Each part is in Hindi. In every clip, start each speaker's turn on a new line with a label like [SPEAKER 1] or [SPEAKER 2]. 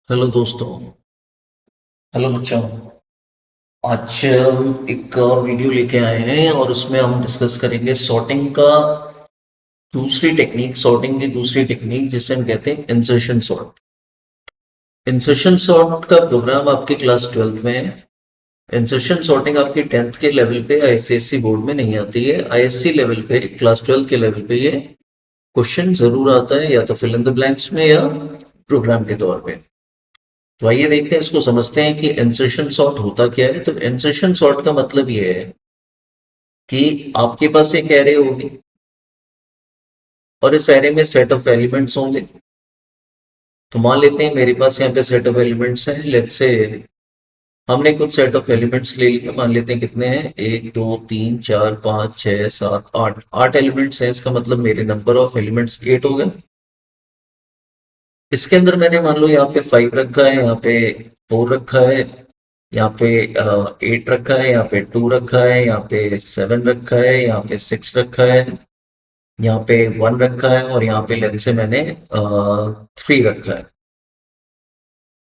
[SPEAKER 1] हेलो दोस्तों। हेलो बच्चों। आज हम एक और वीडियो लेके आए हैं और उसमें हम डिस्कस करेंगे सॉर्टिंग की दूसरी टेक्निक जिसे हम कहते हैं इंसर्शन सॉर्ट। इंसर्शन सॉर्ट का प्रोग्राम आपके क्लास 12th में है। इंसर्शन सॉर्टिंग आपकी 10th के लेवल पे आईसीएससी बोर्ड में नहीं आती है। आईएससी लेवल पे क्लास 12th के लेवल पे ये क्वेश्चन जरूर आता है, या तो फिल इन द ब्लैंक्स में या प्रोग्राम के तौर पे। तो आइए देखते हैं, इसको समझते हैं कि इंसर्शन सॉर्ट होता क्या है। तो इंसर्शन सॉर्ट का मतलब ये है कि आपके पास एक एरे होगी और इस एरे में सेट ऑफ एलिमेंट्स होंगे। तो मान लेते हैं मेरे पास यहाँ पे सेट ऑफ एलिमेंट्स हैं। लेट्स से हमने कुछ सेट ऑफ एलिमेंट्स ले लिए। मान लेते हैं कितने हैं, 1 2 3 4 5 6 7 8 8 एलिमेंट्स हैं। इसका मतलब मेरे नंबर ऑफ एलिमेंट्स 8 हो गए। इसके अंदर मैंने मान लो यहाँ पे 5 रखा है, यहाँ पे 4 रखा है, यहाँ पे 8 रखा है, यहाँ पे 2 रखा है, यहाँ पे 7 रखा है, यहाँ पे 6 रखा है, यहाँ पे 1 रखा है और यहाँ पे लेंथ से मैंने 3 रखा है।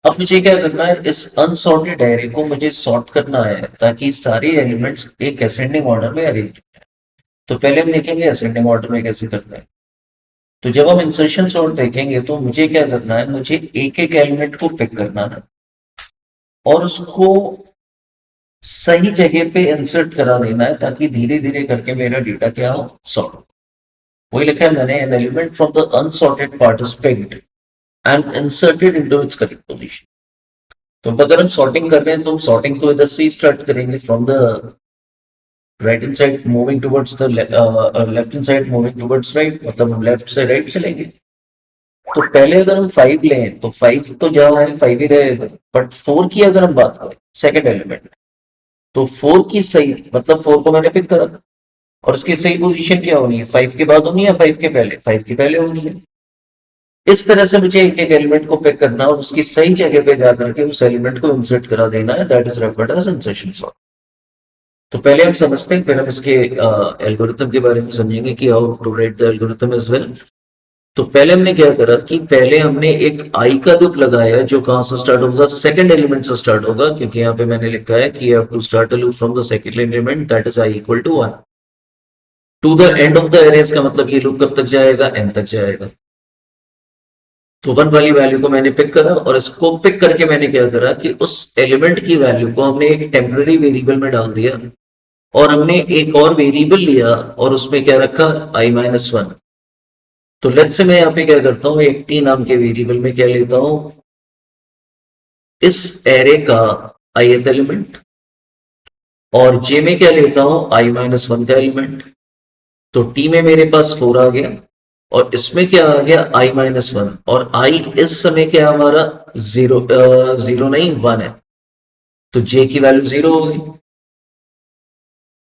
[SPEAKER 1] अब मुझे क्या करना है, इस अनसॉर्टेड एरे को मुझे सॉर्ट करना है ताकि सारे एलिमेंट्स एक असेंडिंग ऑर्डर में अरेंज। तो पहले हम देखेंगे असेंडिंग ऑर्डर में कैसे करना है। तो जब हम इंसर्शन सॉर्ट देखेंगे तो मुझे क्या करना है, मुझे एक एक एलिमेंट को पिक करना है और उसको सही जगह पे इंसर्ट करा देना है ताकि धीरे धीरे करके मेरा डेटा क्या हो, सॉर्ट। वही लिखा है मैंने, an element from the unsorted part is picked and inserted into its correct position. तो अगर हम सॉर्टिंग कर रहे हैं तो हम सॉर्टिंग तो इधर से ही स्टार्ट करेंगे, from the right hand side moving towards the left hand side moving towards right, मतलब हम लेफ्ट से राइट चलेंगे। तो पहले अगर हम 5 लें तो 5 तो जहां है 5 ही रहेगा, बट 4 की अगर हम बात करें सेकेंड एलिमेंट, तो 4 की सही मतलब 4 को मैंने पिक करा और उसकी सही पोजीशन क्या होनी है, 5 के बाद होनी है, 5 के पहले, 5 के पहले होनी है। इस तरह से मुझे एक एक एलिमेंट को पिक करना और उसकी सही जगह पे जाकर के उस एलिमेंट को इंसर्ट करा देना है। That is referred as insertion sort. तो पहले हम समझते हैं, फिर हम इसके एल्गोरिथम के बारे में समझेंगे कि how to write the algorithm as well. तो पहले हमने क्या करा कि पहले हमने एक आई का लूप लगाया जो कहां से स्टार्ट होगा, सेकंड एलिमेंट से स्टार्ट होगा, क्योंकि यहाँ पे मैंने लिखा है कि you have to start a loop from the second element that is I equal to 1 to the end of the arrays. का मतलब ये लूप कब तक जाएगा, एन तक जाएगा। तो 1 वाली वैल्यू को मैंने पिक करा और इसको पिक करके मैंने क्या करा कि उस एलिमेंट की वैल्यू को हमने एक टेम्पररी वेरिएबल में डाल दिया और हमने एक और वेरिएबल लिया और उसमें क्या रखा, i-1। तो लेट्स से मैं यहाँ पे क्या करता हूँ, एक टी नाम के वेरिएबल में क्या लेता हूँ, इस एरे का ith एलिमेंट, और जे में क्या लेता हूँ, i-1 का एलिमेंट। तो टी में मेरे पास 4 आ गया और इसमें क्या आ गया, i-1, और i इस समय क्या हमारा 0 नहीं 1 है, तो जे की वैल्यू 0 होगी।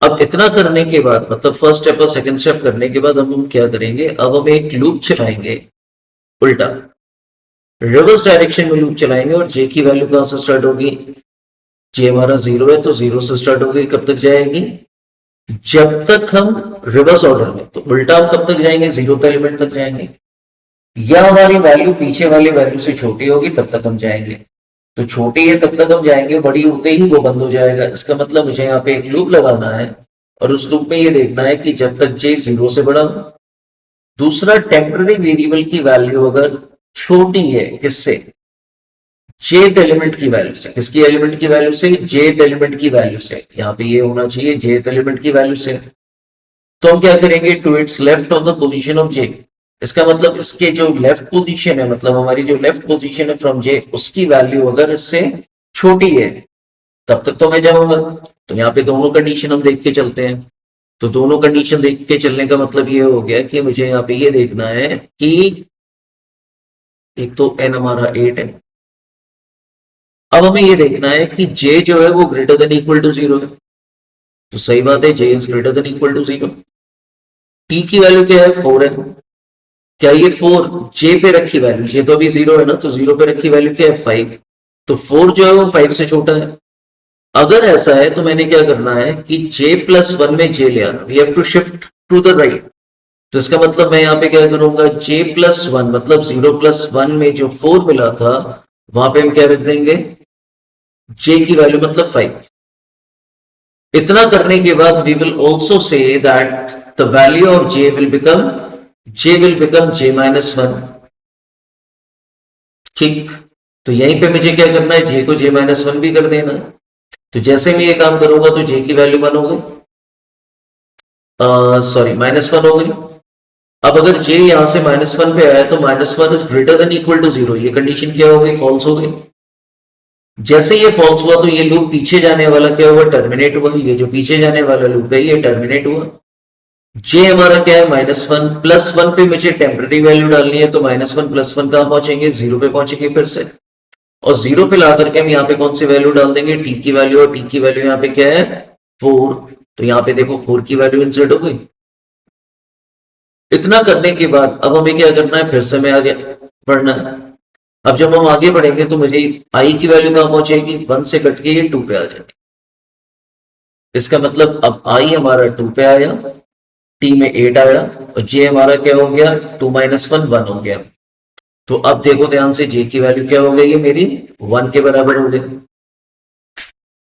[SPEAKER 1] अब इतना करने के बाद, मतलब फर्स्ट स्टेप और सेकंड स्टेप करने के बाद हम क्या करेंगे, अब हम एक लूप चलाएंगे उल्टा, रिवर्स डायरेक्शन में लूप चलाएंगे और जे की वैल्यू कहां से स्टार्ट होगी, जे हमारा 0 है तो 0 से स्टार्ट होगी, कब तक जाएगी, जब तक हम रिवर्स ऑर्डर में, तो उल्टा हम कब तक जाएंगे, 0th एलिमेंट तक जाएंगे, या हमारी वैल्यू पीछे वाली वैल्यू से छोटी होगी तब तक हम जाएंगे। तो छोटी है तब तक हम जाएंगे, बड़ी होते ही वो बंद हो जाएगा। इसका मतलब मुझे यहाँ पे एक लूप लगाना है और उस लूप में ये देखना है कि जब तक जे 0 से बड़ा हो। दूसरा, टेम्पररी वेरिएबल की वैल्यू अगर छोटी है किससे, जेथ एलिमेंट की वैल्यू से। किसकी एलिमेंट की वैल्यू से, जेथ एलिमेंट की वैल्यू से। यहाँ पे ये होना चाहिए जेथ एलिमेंट की वैल्यू से। तो हम क्या करेंगे, to it's left of the position of J. इसका मतलब इसके जो लेफ्ट पोजीशन है, मतलब हमारी जो लेफ्ट पोजीशन है फ्रॉम जे, उसकी वैल्यू अगर इससे छोटी है तब तक तो मैं जाऊंगा। तो यहाँ पे दोनों कंडीशन हम देख के चलते हैं। तो दोनों कंडीशन देख के चलने का मतलब ये हो गया कि मुझे यहाँ पे ये देखना है कि एक तो एन हमारा 8 है। अब हमें ये देखना है कि जे जो है वो ग्रेटर देन इक्वल टू 0 है। तो सही बात है, J is greater than equal to 0। T की वैल्यू क्या है, 4 है। क्या ये 4 जे पे रखी वैल्यू, जे तो अभी 0 है ना, तो 0 पे रखी वैल्यू क्या है, 5। तो 4 जो है वो 5 से छोटा है। अगर ऐसा है तो मैंने क्या करना है कि j+1 में j ले आना, we have to shift to the right. तो इसका मतलब मैं यहाँ पे क्या करूंगा, j+1 मतलब 0+1 में जो 4 मिला था वहां पे हम क्या रख देंगे, जे की वैल्यू मतलब 5। इतना करने के बाद we will also say that the value of J will become J -1। ठीक, तो यहीं पे मुझे क्या करना है, जे को जे -1 भी कर देना। तो जैसे मैं ये काम करूंगा तो जे की वैल्यू 1 हो गई, सॉरी -1 हो गई। अब अगर जे यहां से -1 पे आया तो -1 is greater than equal to 0, ये कंडीशन क्या हो गई, फॉल्स हो गई। जैसे ये फॉल्स हुआ तो ये लूप पीछे जाने वाला क्या हुआ, टर्मिनेट हुआ। ये जो पीछे जाने वाला लूप है ये टर्मिनेट हुआ। जे हमारा क्या है, -1, +1 पे मुझे टेम्पररी वैल्यू डालनी है, तो -1 +1 कहां पहुंचेंगे, 0 पे पहुंचेंगे फिर से। और 0 पे ला करके हम यहाँ पे कौन सी वैल्यू डाल देंगे, टी की वैल्यू, और टी की वैल्यू यहाँ पे क्या है, 4। तो यहाँ पे देखो 4 की वैल्यू इंसर्ट हो गई। इतना करने के बाद अब हमें क्या करना है, फिर से मैं आगे बढ़ना है। अब जब हम आगे बढ़ेंगे तो मुझे आई की वैल्यू कहां पहुंचेगी, 1 से कट के ये 2 पे आ जाएगी। इसका मतलब अब आई हमारा 2 पे आया, टी में 8 आया, और जे हमारा क्या हो गया, 2 - 1 1 हो गया। तो अब देखो ध्यान से, जे की वैल्यू क्या हो गई है मेरी, 1 के बराबर हो गई।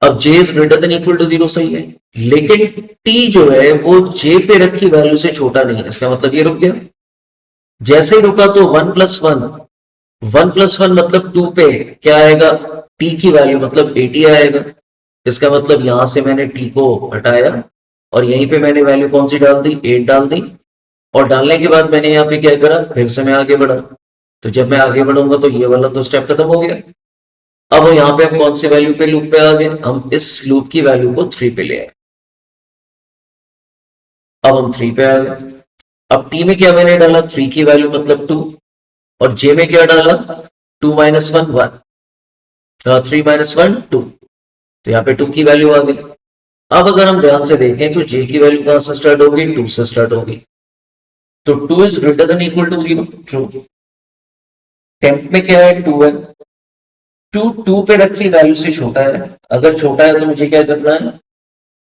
[SPEAKER 1] अब J is greater than equal to 0 सही है, लेकिन टी जो है वो जे पे रखी वैल्यू से छोटा नहीं है। इसका मतलब ये रुक गया। जैसे ही रुका तो 1 + 1 मतलब 2 पे क्या आएगा, टी की वैल्यू मतलब 80 आएगा। इसका मतलब यहां से मैंने टी को हटाया और यहीं पे मैंने वैल्यू कौन सी डाल दी, 8 डाल दी। और डालने के बाद मैंने यहाँ पे क्या करा, फिर से मैं आगे बढ़ा। तो जब मैं आगे बढ़ूंगा तो ये वाला तो स्टेप खत्म हो गया। अब यहाँ पे हम कौन से वैल्यू पे लूप पे आ गए, हम इस लूप की वैल्यू को 3 पे ले आए। अब हम 3 पे आ गए। अब टी में क्या मैंने डाला, 3 की वैल्यू मतलब 2, और जे में क्या डाला, 2 - 1 1, 3 - 1 2। तो यहाँ पे 2 की वैल्यू आ गई। अब अगर हम ध्यान से देखें तो जे की वैल्यू कहां से स्टार्ट होगी, 2 से स्टार्ट होगी। तो 2 is greater than equal to 0, true. Temp में क्या है, 2 है। 2 पे रखी वैल्यू से छोटा है। अगर छोटा है तो मुझे क्या करना है,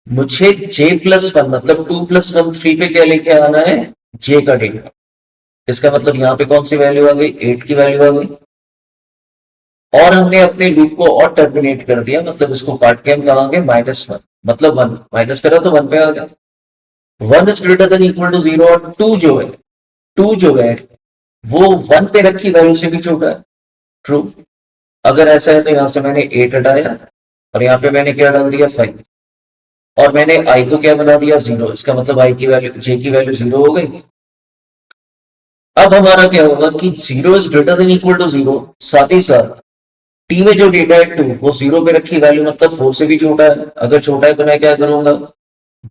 [SPEAKER 1] मुझे J+1 मतलब 2 + 1 3 पे क्या लेके आना है, जे का डेटा। इसका मतलब यहाँ पे कौन सी वैल्यू आ गई, 8 की वैल्यू आ गई। और हमने अपने लूप को और टर्मिनेट कर दिया, मतलब इसको काट के हम कहां गए, -1 मतलब 1 माइनस करा तो 1 पे आ गया। 1 is greater than equal to 0, और 2 जो है वो 1 पे रखी वैल्यू से भी छोटा है, ट्रू। अगर ऐसा है तो यहां से मैंने 8 हटाया और यहाँ पे मैंने क्या डाल दिया, 5। और मैंने आई को क्या बना दिया, 0। इसका मतलब आई की वैल्यू, जे की वैल्यू 0 हो गई। अब हमारा क्या होगा कि 0 is greater than equal to 0, साथ ही साथ टी में जो डेटा है 2 वो 0 पे रखी वैल्यू मतलब 4 से भी छोटा है। अगर छोटा है तो मैं क्या करूंगा,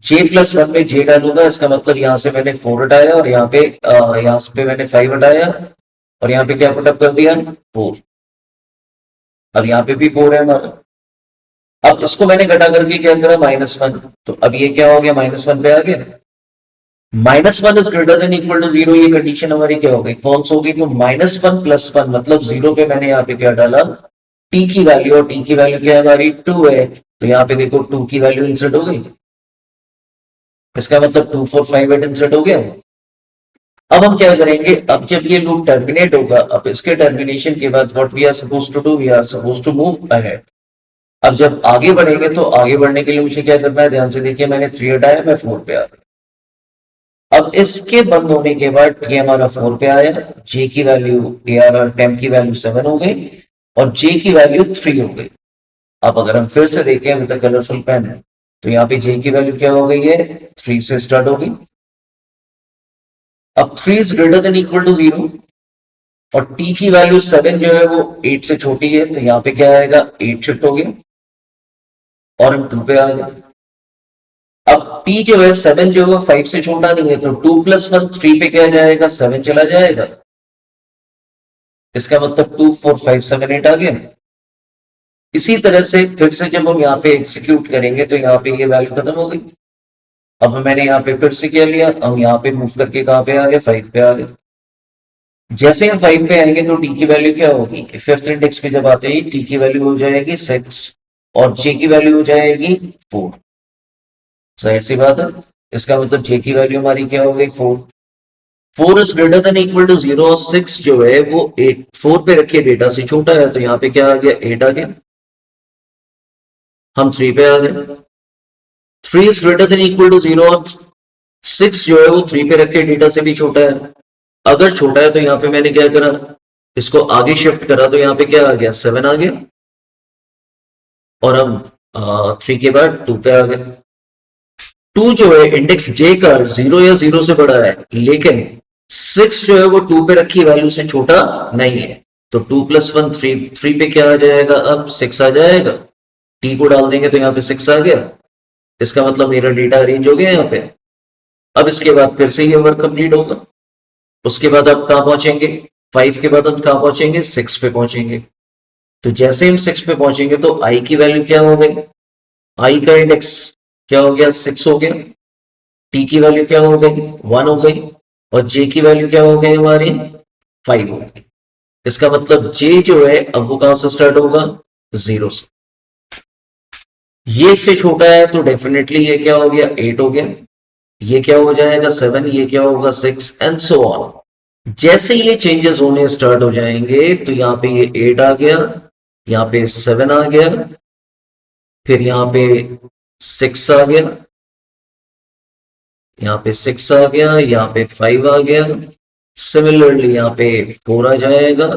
[SPEAKER 1] J+1 में जे डालूंगा। इसका मतलब यहां से मैंने 4 हटाया और यहाँ पे मैंने 5 हटाया और यहाँ पे क्या पुटअप कर दिया, 4। अब यहाँ पे भी 4 है हमारा। अब इसको मैंने घटा करके क्या करा, -1। तो अब ये क्या हो गया, -1 पे आ गया। -1 is greater than equal to 0, ये कंडीशन हमारी क्या हो गई, फॉल्स हो गई। तो -1 + 1 मतलब 0 पे मैंने यहाँ पे क्या डाला, टी की वैल्यू, और टी की वैल्यू क्या है हमारी, 2 है। तो यहाँ पे देखो 2 की वैल्यू इंसर्ट हो गई। इसका मतलब 2 4 5 8 इंसर्ट हो गया। अब हम क्या करेंगे, अब जब ये लूप टर्मिनेट होगा, अब इसके टर्मिनेशन के बाद what we are suppose to do, we are suppose to move ahead. अब जब आगे बढ़ेंगे तो आगे बढ़ने के लिए मुझे क्या करना है, ध्यान से देखिए, मैंने 3 हटाया, मैं 4 पे आ गया। अब इसके बंद होने के बाद ये हमारा 4 पे आया, जे की वैल्यू ARR टेम्प की वैल्यू 7 हो गई और जे की वैल्यू 3 हो गई। अब अगर हम फिर से देखें विद कलरफुल पेन, तो यहाँ पे जे की वैल्यू क्या हो गई है, 3 से स्टार्ट होगी। अब 3 is greater than equal to 0, और टी की वैल्यू 7 जो है वो 8 से छोटी है। तो यहाँ पे क्या आएगा, 8 शिफ्ट हो गया और हम 2 पे आ गए। अब टी जो है 7 जो है 5 से छोटा नहीं है, तो 2 + 1 3 पे क्या जाएगा, 7 चला जाएगा। इसका मतलब 2 4 5 7 8 आ गया। इसी तरह से फिर से जब हम यहाँ पे एग्जीक्यूट करेंगे तो यहाँ पे ये वैल्यू खत्म हो गई। अब मैंने यहाँ पे फिर से क्या लिया, हम यहाँ पे मूव करके कहाँ पे आ गए, 5 पे आ गए। जैसे हम 5 पे आएंगे तो टी की वैल्यू क्या होगी, फिफ्थ इंडेक्स पे जब आते हैं टी की वैल्यू हो जाएगी 6 और जे की वैल्यू हो जाएगी 4। जाहिर सी बात है, इसका मतलब जे की वैल्यू हमारी क्या हो गई, 4। 4 is greater than equal to 0 और 6 जो है वो 8 4 पे रखे डेटा से छोटा है, तो यहाँ पे क्या आ गया 8 आ गया, हम 3 पे आ गए। 3 is greater than equal to 0 और 6 जो है वो 3 पे रखे डेटा से भी छोटा है। अगर छोटा है तो यहाँ पे मैंने क्या करा, इसको आगे शिफ्ट करा, तो यहाँ पे क्या आ गया 7 आ गया, और हम 3 के बाद 2 पे आ गए। 2 जो है इंडेक्स जे का 0 या 0 से बड़ा है, लेकिन 6 जो है वो 2 पे रखी वैल्यू से छोटा नहीं है, तो 2 + 1 3, 3 पे क्या आ जाएगा, अब 6 आ जाएगा। टी को डाल देंगे तो यहाँ पे 6 आ गया, इसका मतलब मेरा डेटा अरेंज हो गया यहाँ पे। अब इसके बाद फिर से ये वर्क कंप्लीट होगा। उसके बाद आप कहाँ पहुंचेंगे, 5 के बाद हम कहाँ पहुंचेंगे, 6 पे पहुंचेंगे। तो जैसे हम 6 पे पहुंचेंगे तो आई की वैल्यू क्या हो गई, आई का इंडेक्स क्या हो गया 6 हो गया, टी की वैल्यू क्या हो गई 1 हो गई, और जे की वैल्यू क्या हो गई हमारी 5 हो गई। इसका मतलब जे जो है अब वो कहां से स्टार्ट होगा, 0 से। ये इससे छोटा है तो डेफिनेटली ये क्या हो गया 8 हो गया, ये क्या हो जाएगा 7, ये क्या होगा 6 एंड सो ऑन। जैसे ये चेंजेस होने स्टार्ट हो जाएंगे तो यहाँ पे ये 8 आ गया, यहाँ पे 7 आ गया, फिर यहाँ पे 6 आ गया, यहाँ पे 6 आ गया, यहाँ पे 5 आ गया, सिमिलरली यहाँ पे 4 आ जाएगा,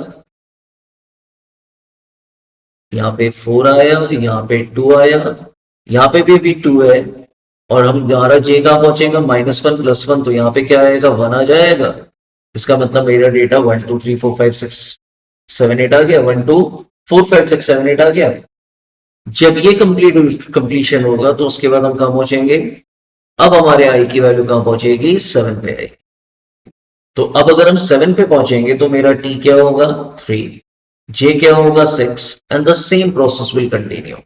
[SPEAKER 1] यहाँ पे 4 आया, यहाँ पे 2 आया, यहाँ पे भी अभी 2 है, और हम हमारा जे कहाँ पहुंचेगा -1 + 1, तो यहाँ पे क्या आएगा 1 आ जाएगा। इसका मतलब मेरा डेटा 1 2 3 4 5 6 7 8 आ गया, 1 2 4 5 6 7 8 आ गया। जब ये कंप्लीशन होगा तो उसके बाद हम कहाँ पहुंचेंगे, अब हमारे आई की वैल्यू कहाँ पहुंचेगी 7 पे आएगी। तो अब अगर हम 7 पे पहुंचेंगे तो मेरा टी क्या होगा 3, जे क्या होगा 6, and the same process will continue.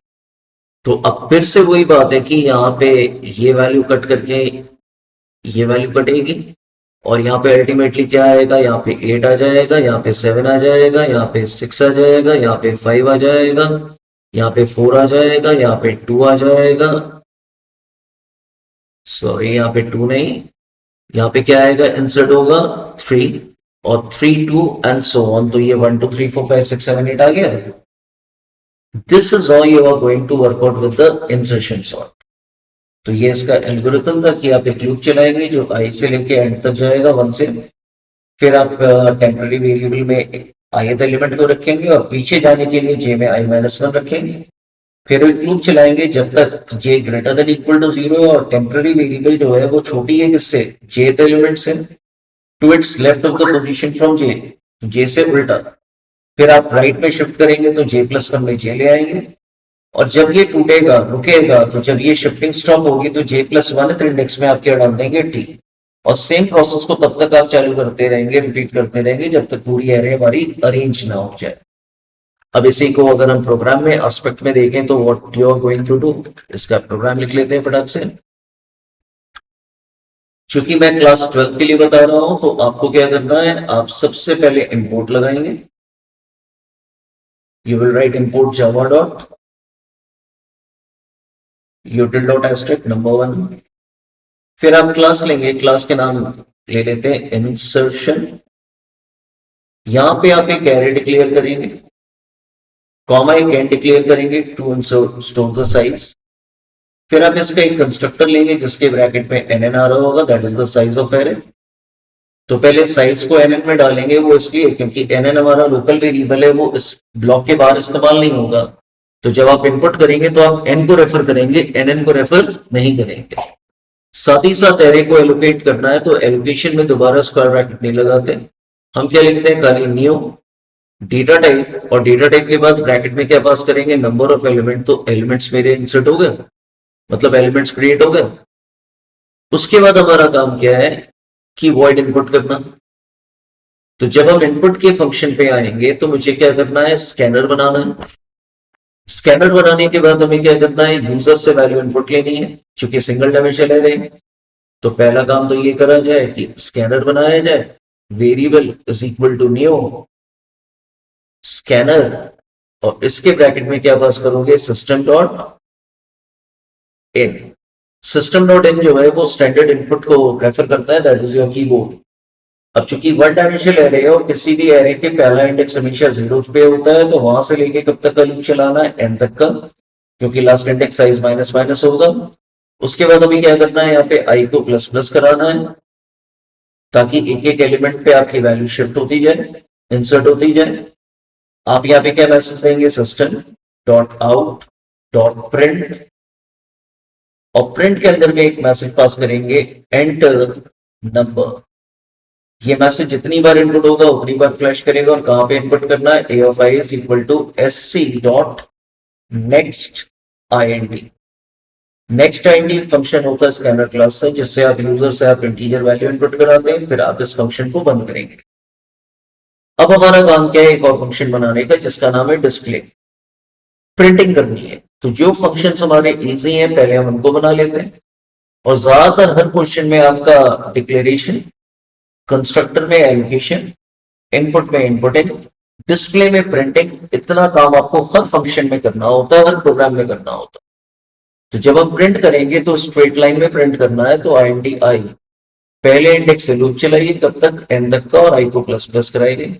[SPEAKER 1] तो अब फिर से वही बात है कि यहाँ पे ये वैल्यू कट करके ये वैल्यू कटेगी, और यहाँ पे अल्टीमेटली क्या आएगा, यहाँ पे 8 आ जाएगा, यहाँ पे 7 आ जाएगा, यहाँ पे 6 आ जाएगा, यहाँ पे 5 आ जाएगा, यहाँ पे 4 आ जाएगा, यहाँ पे 2 आ जाएगा, सॉरी यहाँ पे 2 नहीं, यहाँ पे क्या आएगा इंसर्ट होगा 3, और 3 2 एंड सो ऑन। तो ये 1 2 3 4 5 6 7 8 आ गया। This is how you are going to work out with the insertion sort. तो ये इसका एल्गोरिथम था कि आप एक लूप चलाएंगे जो आई से लेके एंड तक जाएगा 1 से, फिर आप टेम्पररी वेरिएबल में ith एलिमेंट को रखेंगे और पीछे जाने के लिए जे में i-1 रखेंगे, फिर एक लूप चलाएंगे जब तक जे ग्रेटर देन इक्वल टू 0 है, और टेम्पररी वेरिएबल जो है वो छोटी है किससे, jth एलिमेंट से, to it's left of the position from J से उल्टा। फिर आप राइट में शिफ्ट करेंगे तो j+1 में जे ले आएंगे, और जब ये टूटेगा रुकेगा, तो जब ये शिफ्टिंग स्टॉप होगी तो j+1 इंडेक्स में आपके डाल देंगे टी, और सेम प्रोसेस को तब तक आप चालू करते रहेंगे, रिपीट करते रहेंगे जब तक पूरी एरे हमारी अरेंज ना हो जाए। अब इसी को अगर हम प्रोग्राम में एस्पेक्ट में देखें तो what you are going to do, इसका प्रोग्राम लिख लेते हैं फटाक से। चूंकि मैं क्लास 12 के लिए बता रहा हूं तो आपको क्या करना है, आप सबसे पहले इंपोर्ट लगाएंगे, you will write import Java dot util.abstract number 1। फिर आप क्लास लेंगे, क्लास के नाम ले लेते हैं इंसर्शन, यहां पे आप एक एरे डिक्लेयर करेंगे, कॉमा एक एंड डिक्लेयर करेंगे टू स्टोर द साइज। फिर आप इसका एक कंस्ट्रक्टर लेंगे जिसके ब्रैकेट में nn आ रहा होगा, that is the size of array. तो पहले साइज को nn में डालेंगे, वो इसलिए क्योंकि nn हमारा लोकल वेरिएबल है, वो इस ब्लॉक के बाहर इस्तेमाल नहीं होगा। तो जब आप इनपुट करेंगे तो आप n को रेफर करेंगे, nn को रेफर नहीं करेंगे। साथ ही साथ एरे को एलोकेट करना है तो एलोकेशन में दोबारा स्क्वायर ब्रैकेट नहीं लगाते, हम क्या लिखते हैं खाली न्यू डेटा टाइप, और डेटा टाइप के बाद ब्रैकेट में क्या पास करेंगे नंबर ऑफ एलिमेंट, तो एलिमेंट्स मेरे इंसर्ट हो गए, मतलब एलिमेंट्स क्रिएट हो गए। उसके बाद हमारा काम क्या है कि वॉइड इनपुट करना। तो जब हम इनपुट के फंक्शन पे आएंगे तो मुझे क्या करना है, स्कैनर बनाना है। स्कैनर बनाने के बाद हमें क्या करना है, यूजर से वैल्यू इनपुट लेनी है, चूंकि सिंगल डायमेंशन ले रहे हैं। तो पहला काम तो ये करा जाए कि स्कैनर बनाया जाए, variable is equal to new scanner, और इसके ब्रैकेट में क्या पास करोगे system dot in. System dot in जो है वो स्टैंडर्ड इनपुट को रेफर करता है, दैट इज योर कीबोर्ड। अब चूंकि वन डायमेंशनल एरे है और किसी भी एरे के पहला इंडेक्स हमेशा 0 पे होता है, तो वहां से लेके कब तक का लूप चलाना है, n तक का, क्योंकि last index size minus minus होगा। उसके बाद अभी क्या करना है, यहाँ पे i को प्लस प्लस कराना है, ताकि एक एक एलिमेंट पे आपकी वैल्यू शिफ्ट होती जाए, इंसर्ट होती जाए। आप यहाँ पे क्या मैसेज देंगे, system dot out dot print, और प्रिंट के अंदर में एक मैसेज पास करेंगे, एंटर नंबर। ये मैसेज जितनी बार इनपुट होगा उतनी बार फ्लैश करेगा, और कहां पे इनपुट करना है, a of i is equal to sc dot next ind। Next ind function होता है स्कैनर क्लास से, जिससे आप यूजर से आप इंटीजर वैल्यू इनपुट कराते हैं, फिर आप इस फंक्शन को बंद करेंगे। अब हमारा काम क्या है, एक और फंक्शन बनाने का, जिसका नाम है डिस्प्ले। प्रिंटिंग करनी है, तो जो फंक्शंस हमारे इजी हैं पहले हम उनको बना लेते हैं, और ज्यादातर हर क्वेश्चन में आपका डिक्लेरेशन, कंस्ट्रक्टर में एलोकेशन, इनपुट में इनपुटिंग, डिस्प्ले में प्रिंटिंग, इतना काम आपको हर फंक्शन में करना होता है, हर प्रोग्राम में करना होता है। तो जब हम प्रिंट करेंगे तो स्ट्रेट लाइन में प्रिंट करना है, तो INT I पहले इंडेक्स से लूप चलाइए कब तक, n तक का, और i को प्लस प्लस कराइए।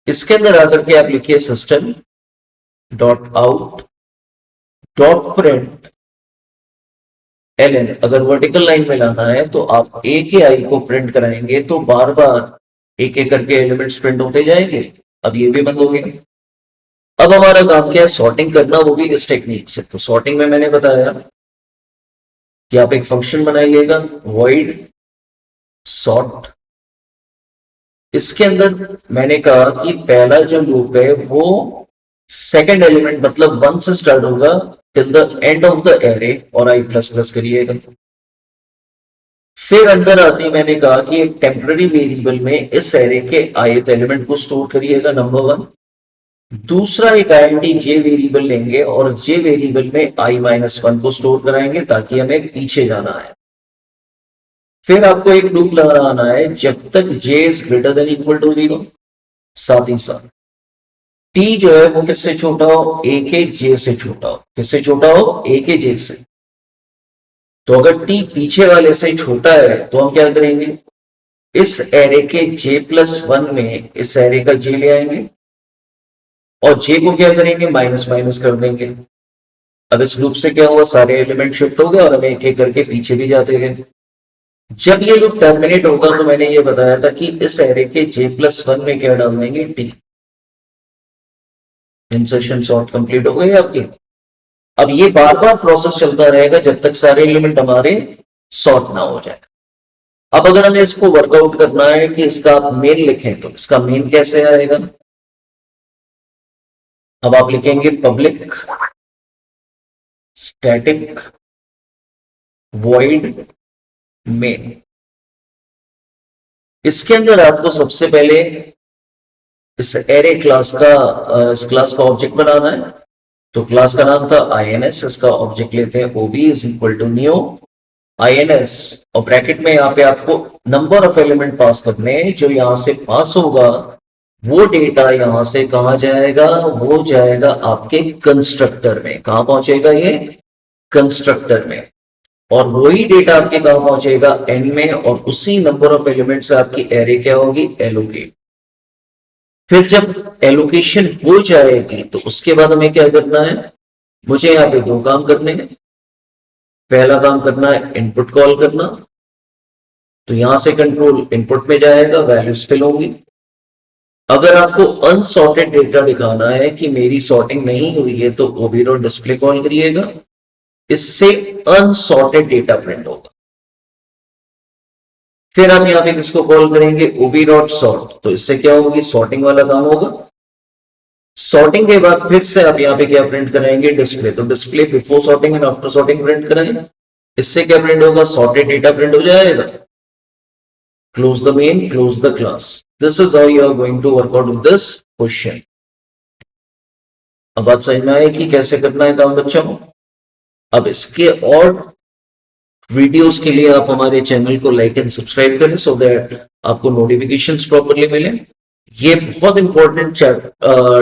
[SPEAKER 1] इसके अंदर आकर के आप लिखिए system dot out dot print ln। अगर वर्टिकल लाइन में लाना है तो आप a के i को प्रिंट कराएंगे, तो बार बार एक एक करके एलिमेंट्स प्रिंट होते जाएंगे। अब ये भी बंद हो गया। अब हमारा काम क्या है, सॉर्टिंग करना, वो भी इस टेक्निक से। तो सॉर्टिंग में मैंने बताया कि आप एक फंक्शन बनाइएगा, void sort। इसके अंदर मैंने कहा कि पहला जो लूप है वो सेकंड एलिमेंट मतलब 1 से स्टार्ट होगा till the end of the array, और i प्लस प्लस करिएगा। फिर अंदर आते मैंने कहा कि एक टेम्पररी वेरिएबल में इस एरे के ith एलिमेंट को स्टोर करिएगा, नंबर 1। दूसरा एक int j वेरिएबल लेंगे और j वेरिएबल में i-1 को स्टोर कराएंगे, ताकि हमें पीछे जाना है। फिर आपको एक लूप लगाना है जब तक j is greater than equal to 0, साथ ही साथ t जो है वो किससे छोटा हो, a के j से छोटा हो। किससे छोटा हो, a के j से। तो अगर t पीछे वाले से छोटा है तो हम क्या करेंगे, इस एरे के j+1 में इस एरे का j ले आएंगे, और j को क्या करेंगे, माइनस माइनस कर देंगे। अब इस लूप से क्या हुआ, सारे एलिमेंट शिफ्ट हो गए और हमें एक एक करके पीछे भी जाते गए। जब ये लूप टर्मिनेट होगा तो मैंने ये बताया था कि इस एरे के j+1 में क्या डाल देंगे, t। इंसर्शन सॉर्ट कंप्लीट हो गई आपकी। अब ये बार बार प्रोसेस चलता रहेगा जब तक सारे एलिमेंट हमारे सॉर्ट ना हो जाए। अब अगर हमें इसको वर्कआउट करना है कि इसका आप मेन लिखें, तो इसका मेन कैसे आएगा। अब आप लिखेंगे पब्लिक स्टैटिक वॉइड मेन। इसके अंदर आपको सबसे पहले इस एरे क्लास का इस क्लास का ऑब्जेक्ट बनाना है। तो क्लास का नाम था INS, इसका ऑब्जेक्ट लेते हैं OB is equal to new INS, और ब्रैकेट में यहाँ पे आपको नंबर ऑफ एलिमेंट पास करने हैं। जो यहां से पास होगा वो डेटा यहां से कहां जाएगा, वो जाएगा आपके कंस्ट्रक्टर में। कहां पहुंचेगा ये, कंस्ट्रक्टर में। और वही डेटा आपके कहां पहुंचेगा, n में, और उसी नंबर ऑफ एलिमेंट से आपकी एरे क्या होगी, एलोकेट। फिर जब एलोकेशन हो जाएगी तो उसके बाद हमें क्या करना है, मुझे यहां पे दो काम करने हैं। पहला काम करना है इनपुट कॉल करना, तो यहां से कंट्रोल इनपुट में जाएगा, वैल्यूज फिल होंगी। अगर आपको अनसॉर्टेड डेटा दिखाना है कि मेरी सॉर्टिंग नहीं हुई है, तो ob.display कॉल करिएगा, इससे अनसॉर्टेड डेटा प्रिंट होगा। फिर आप यहां पे किसको कॉल करेंगे, ob.sort, तो इससे क्या होगी, सॉर्टिंग वाला काम होगा। सॉर्टिंग के बाद फिर से आप यहां पे क्या प्रिंट कराएंगे, डिस्प्ले। तो display before sorting and after sorting print कराएंगे। इससे क्या प्रिंट होगा, सॉर्टेड डेटा प्रिंट हो जाएगा। Close the main, close the class. This is how you are going to work out this question. अब बात समझ में आई कि कैसे करना है काम बच्चों। अब इसके और वीडियोस के लिए आप हमारे चैनल को लाइक एंड सब्सक्राइब करें, सो दैट आपको नोटिफिकेशंस प्रॉपर्ली मिले। ये बहुत इंपॉर्टेंट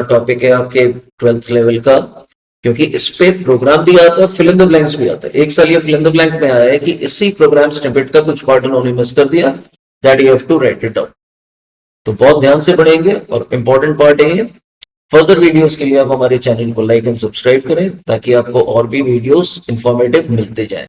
[SPEAKER 1] टॉपिक है आपके 12th लेवल का, क्योंकि इस पे प्रोग्राम भी आता है, फिल इन द ब्लैंक्स भी आता है। एक साल ये फिल इन द ब्लैंक में आया है कि इसी प्रोग्राम स्निपेट का कुछ पार्ट उन्होंने मिस कर दिया, that you have to write it down. तो बहुत ध्यान से पढ़ेंगे और इंपॉर्टेंट पार्ट है ये। फर्दर वीडियोस के लिए आप हमारे चैनल को लाइक एंड सब्सक्राइब करें ताकि आपको और भी वीडियोस इंफॉर्मेटिव मिलते जाएं।